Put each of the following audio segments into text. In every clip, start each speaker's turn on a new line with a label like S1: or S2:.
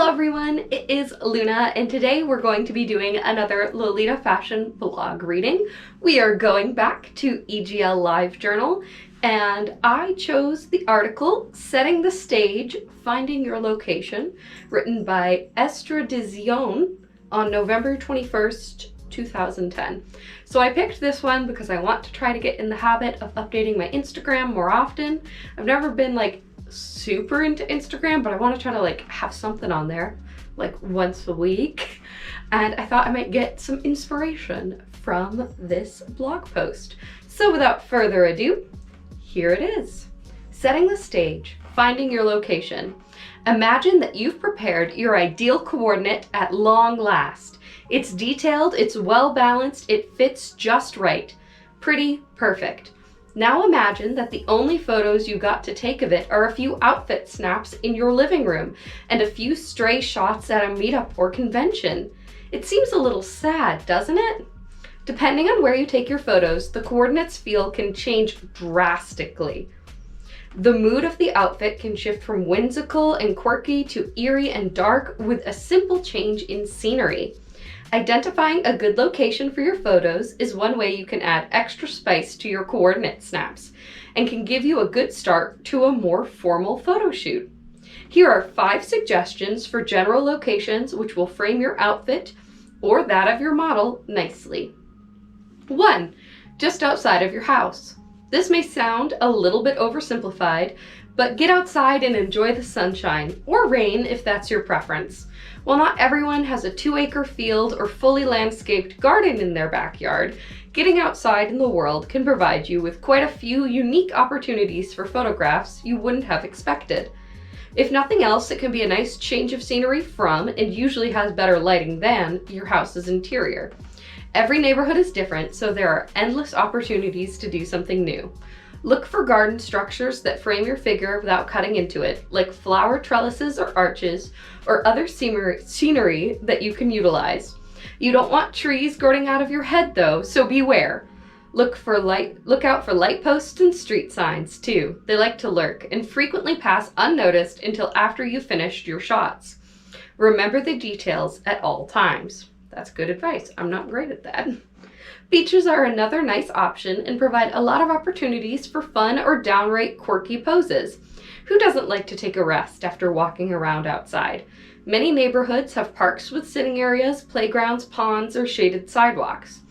S1: Hello everyone, it is Luna, and today we're going to be doing another Lolita fashion blog reading. We are going back to EGL Live Journal, and I chose the article Setting the Stage, Finding Your Location, written by Estra Dizion on November 21st, 2010. So I picked this one because I want to try to get in the habit of updating my Instagram more often. I've never been super into Instagram, but I want to try to have something on there once a week, and I thought I might get some inspiration from this blog post. So without further ado, here it is. Setting the stage, finding your location. Imagine that you've prepared your ideal coordinate at long last. It's detailed, it's well balanced, it fits just right. Pretty perfect. Now imagine that the only photos you got to take of it are a few outfit snaps in your living room and a few stray shots at a meetup or convention. It seems a little sad, doesn't it? Depending on where you take your photos, the coordinates feel can change drastically. The mood of the outfit can shift from whimsical and quirky to eerie and dark with a simple change in scenery. Identifying a good location for your photos is one way you can add extra spice to your coordinate snaps and can give you a good start to a more formal photo shoot. Here are 5 suggestions for general locations which will frame your outfit or that of your model nicely. 1. Just outside of your house. This may sound a little bit oversimplified, but get outside and enjoy the sunshine, or rain if that's your preference. While not everyone has a 2-acre field or fully landscaped garden in their backyard, getting outside in the world can provide you with quite a few unique opportunities for photographs you wouldn't have expected. If nothing else, it can be a nice change of scenery from, and usually has better lighting than, your house's interior. Every neighborhood is different, so there are endless opportunities to do something new. Look for garden structures that frame your figure without cutting into it, like flower trellises or arches, or other scenery that you can utilize. You don't want trees growing out of your head though, so beware. Look out for light posts and street signs too. They like to lurk and frequently pass unnoticed until after you've finished your shots. Remember the details at all times. That's good advice. I'm not great at that. Beaches are another nice option and provide a lot of opportunities for fun or downright quirky poses. Who doesn't like to take a rest after walking around outside? Many neighborhoods have parks with sitting areas, playgrounds, ponds, or shaded sidewalks.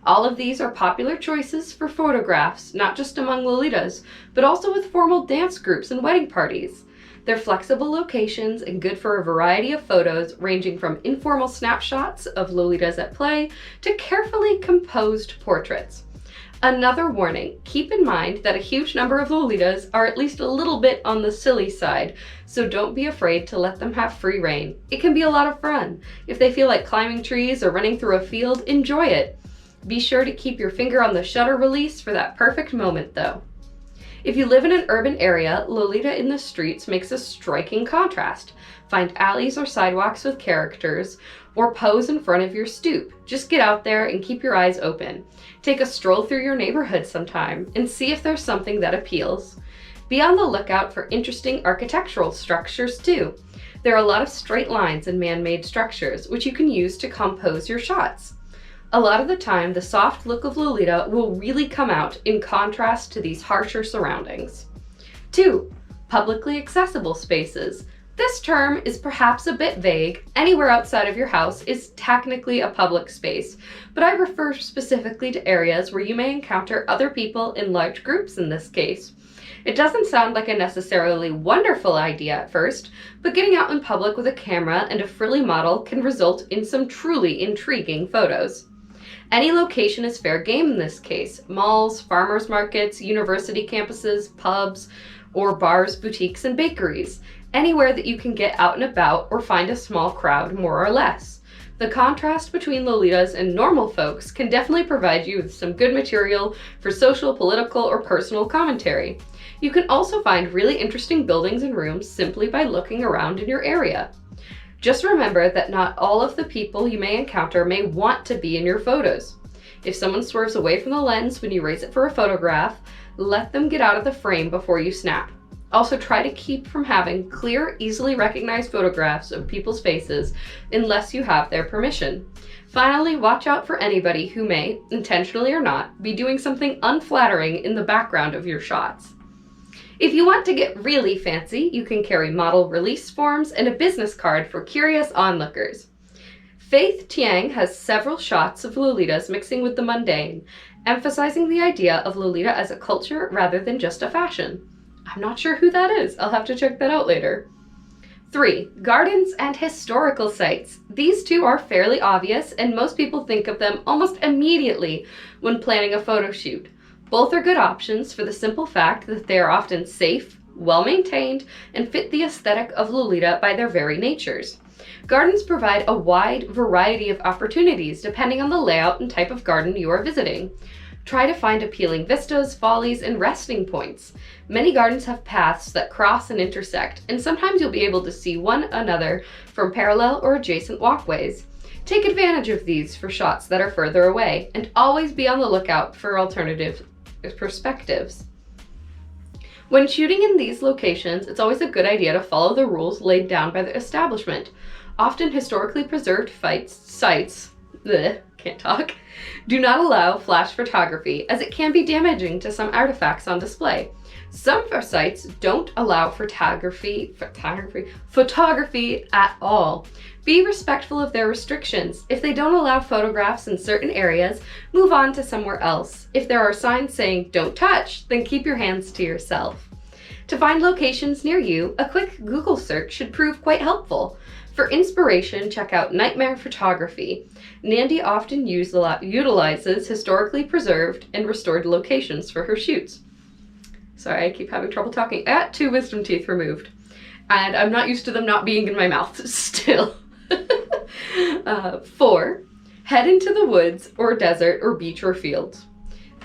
S1: All of these are popular choices for photographs, not just among Lolitas, but also with formal dance groups and wedding parties. They're flexible locations and good for a variety of photos, ranging from informal snapshots of Lolitas at play to carefully composed portraits. Another warning, keep in mind that a huge number of Lolitas are at least a little bit on the silly side, so don't be afraid to let them have free rein. It can be a lot of fun. If they feel like climbing trees or running through a field, enjoy it. Be sure to keep your finger on the shutter release for that perfect moment though. If you live in an urban area, Lolita in the streets makes a striking contrast. Find alleys or sidewalks with characters, or pose in front of your stoop. Just get out there and keep your eyes open. Take a stroll through your neighborhood sometime and see if there's something that appeals. Be on the lookout for interesting architectural structures too. There are a lot of straight lines and man-made structures, which you can use to compose your shots. A lot of the time, the soft look of Lolita will really come out in contrast to these harsher surroundings. 2. Publicly accessible spaces. This term is perhaps a bit vague. Anywhere outside of your house is technically a public space, but I refer specifically to areas where you may encounter other people in large groups in this case. It doesn't sound like a necessarily wonderful idea at first, but getting out in public with a camera and a frilly model can result in some truly intriguing photos. Any location is fair game in this case. Malls, farmers markets, university campuses, pubs, or bars, boutiques, and bakeries. Anywhere that you can get out and about or find a small crowd more or less. The contrast between Lolitas and normal folks can definitely provide you with some good material for social, political, or personal commentary. You can also find really interesting buildings and rooms simply by looking around in your area. Just remember that not all of the people you may encounter may want to be in your photos. If someone swerves away from the lens when you raise it for a photograph, let them get out of the frame before you snap. Also, try to keep from having clear, easily recognized photographs of people's faces unless you have their permission. Finally, watch out for anybody who may, intentionally or not, be doing something unflattering in the background of your shots. If you want to get really fancy, you can carry model release forms and a business card for curious onlookers. Faith Tiang has several shots of Lolitas mixing with the mundane, emphasizing the idea of Lolita as a culture rather than just a fashion. I'm not sure who that is. I'll have to check that out later. 3. Gardens and historical sites. These two are fairly obvious, and most people think of them almost immediately when planning a photo shoot. Both are good options for the simple fact that they are often safe, well-maintained, and fit the aesthetic of Lolita by their very natures. Gardens provide a wide variety of opportunities depending on the layout and type of garden you are visiting. Try to find appealing vistas, follies, and resting points. Many gardens have paths that cross and intersect, and sometimes you'll be able to see one another from parallel or adjacent walkways. Take advantage of these for shots that are further away, and always be on the lookout for alternative perspectives. When shooting in these locations, it's always a good idea to follow the rules laid down by the establishment. Often historically preserved sites do not allow flash photography, as it can be damaging to some artifacts on display. Some sites don't allow photography at all. Be respectful of their restrictions. If they don't allow photographs in certain areas, move on to somewhere else. If there are signs saying "don't touch," then keep your hands to yourself. To find locations near you, a quick Google search should prove quite helpful. For inspiration, check out Nightmare Photography. Nandi often utilizes historically preserved and restored locations for her shoots. Sorry, I keep having trouble talking. I got 2 wisdom teeth removed, and I'm not used to them not being in my mouth still. 4. Head into the woods or desert or beach or fields.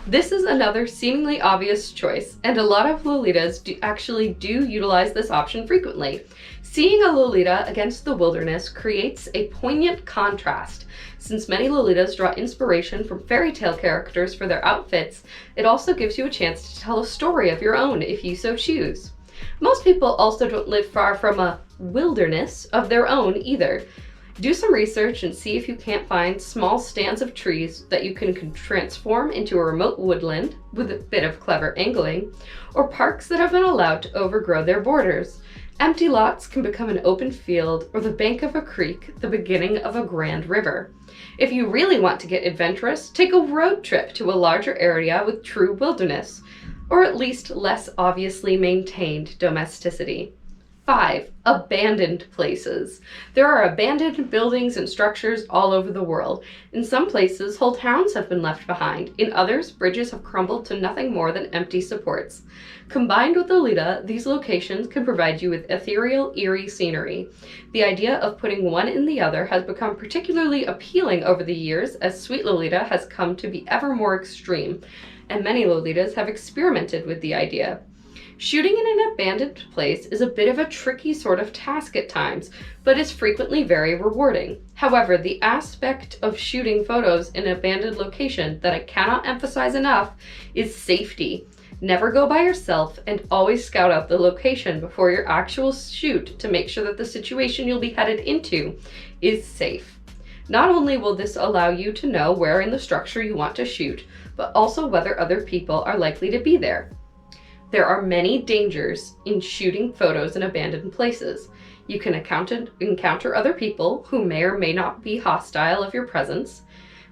S1: This is another seemingly obvious choice, and a lot of Lolitas actually do utilize this option frequently. Seeing a Lolita against the wilderness creates a poignant contrast. Since many Lolitas draw inspiration from fairy tale characters for their outfits, it also gives you a chance to tell a story of your own if you so choose. Most people also don't live far from a wilderness of their own either. Do some research and see if you can't find small stands of trees that you can transform into a remote woodland with a bit of clever angling, or parks that have been allowed to overgrow their borders. Empty lots can become an open field or the bank of a creek, the beginning of a grand river. If you really want to get adventurous, take a road trip to a larger area with true wilderness, or at least less obviously maintained domesticity. 5. Abandoned places. There are abandoned buildings and structures all over the world. In some places, whole towns have been left behind. In others, bridges have crumbled to nothing more than empty supports. Combined with Lolita, these locations can provide you with ethereal, eerie scenery. The idea of putting one in the other has become particularly appealing over the years as Sweet Lolita has come to be ever more extreme, and many Lolitas have experimented with the idea. Shooting in an abandoned place is a bit of a tricky sort of task at times, but is frequently very rewarding. However, the aspect of shooting photos in an abandoned location that I cannot emphasize enough is safety. Never go by yourself, and always scout out the location before your actual shoot to make sure that the situation you'll be headed into is safe. Not only will this allow you to know where in the structure you want to shoot, but also whether other people are likely to be there. There are many dangers in shooting photos in abandoned places. You can encounter other people who may or may not be hostile of your presence.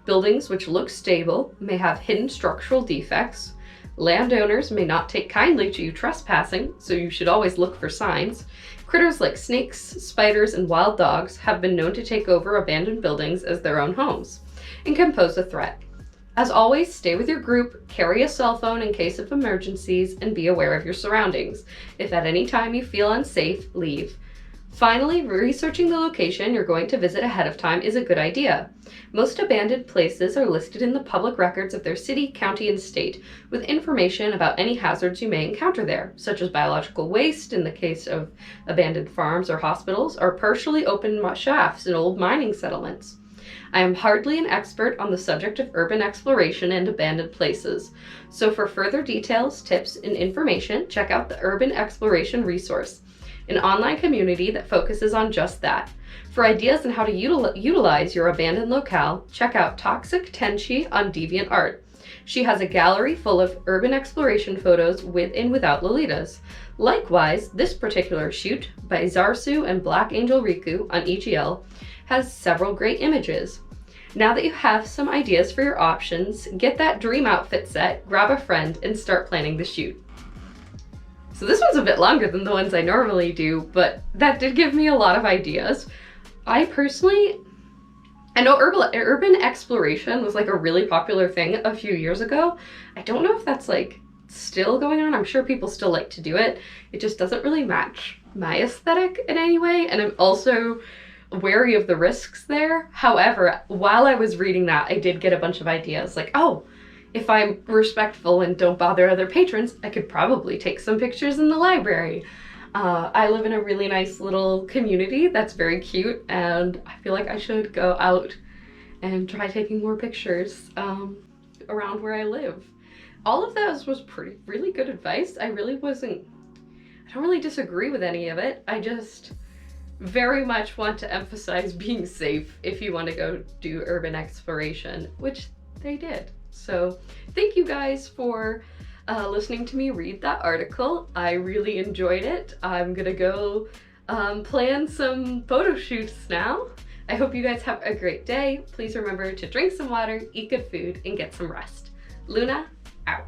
S1: Buildings which look stable may have hidden structural defects. Landowners may not take kindly to you trespassing, so you should always look for signs. Critters like snakes, spiders, and wild dogs have been known to take over abandoned buildings as their own homes and can pose a threat. As always, stay with your group, carry a cell phone in case of emergencies, and be aware of your surroundings. If at any time you feel unsafe, leave. Finally, researching the location you're going to visit ahead of time is a good idea. Most abandoned places are listed in the public records of their city, county, and state, with information about any hazards you may encounter there, such as biological waste in the case of abandoned farms or hospitals, or partially open shafts in old mining settlements. I am hardly an expert on the subject of urban exploration and abandoned places, so for further details, tips, and information, check out the Urban Exploration Resource, an online community that focuses on just that. For ideas on how to utilize your abandoned locale, check out Toxic Tenchi on DeviantArt. She has a gallery full of urban exploration photos with and without Lolitas. Likewise, this particular shoot by Zarsu and Black Angel Riku on EGL has several great images. Now that you have some ideas for your options, get that dream outfit set, grab a friend, and start planning the shoot. So this one's a bit longer than the ones I normally do, but that did give me a lot of ideas. I know urban exploration was like a really popular thing a few years ago. I don't know if that's like still going on. I'm sure people still like to do it. It just doesn't really match my aesthetic in any way, and I'm also wary of the risks there. However, while I was reading that, I did get a bunch of ideas like, oh, if I'm respectful and don't bother other patrons, I could probably take some pictures in the library. I live in a really nice little community that's very cute, and I feel like I should go out and try taking more pictures around where I live. All of that was really good advice. I don't really disagree with any of it. I just very much want to emphasize being safe if you want to go do urban exploration, which they did. So thank you guys for listening to me read that article. I really enjoyed it. I'm gonna go plan some photo shoots now. I hope you guys have a great day. Please remember to drink some water, eat good food, and get some rest. Luna, out.